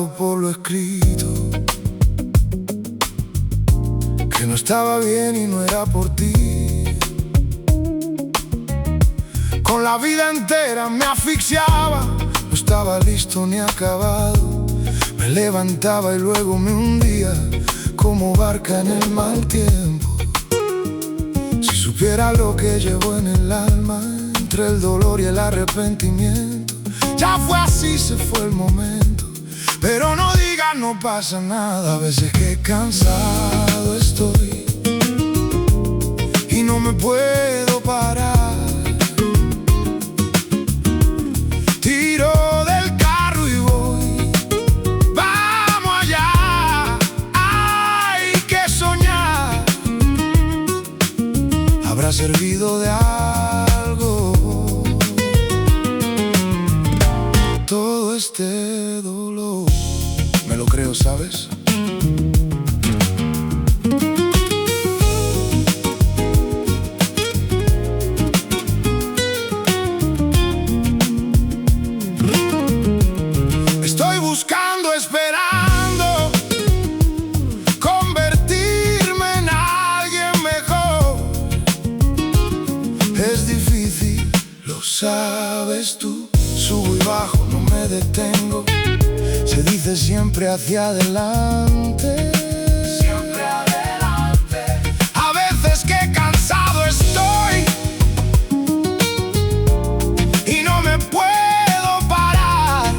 dado por lo escrito, que no estaba bien y no era por ti. Con la vida entera me asfixiaba, no estaba listo ni acabado. Me levantaba y luego me hundía como barca en el mal tiempo. Si supiera lo que llevo en el alma, entre el dolor y el arrepentimiento. Ya fue así, se fue el momento, pero no digas no pasa nada. A veces que cansado estoy y no me puedo parar. Tiro del carro y voy, vamos allá. Hay que soñar. Habrá servido de algo todo este dolor. Me lo creo, ¿sabes? Estoy buscando, esperando convertirme en alguien mejor. Es difícil, lo sabes tú. Subo y bajo, no me detengo. Se dice siempre hacia adelante. Siempre adelante. A veces que cansado estoy y no me puedo parar.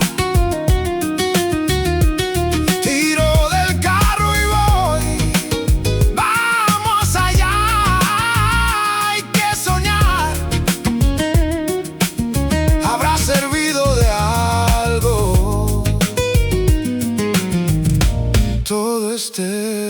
Tiro del carro y voy, vamos allá. Hay que soñar. Habrá servido de algo todo este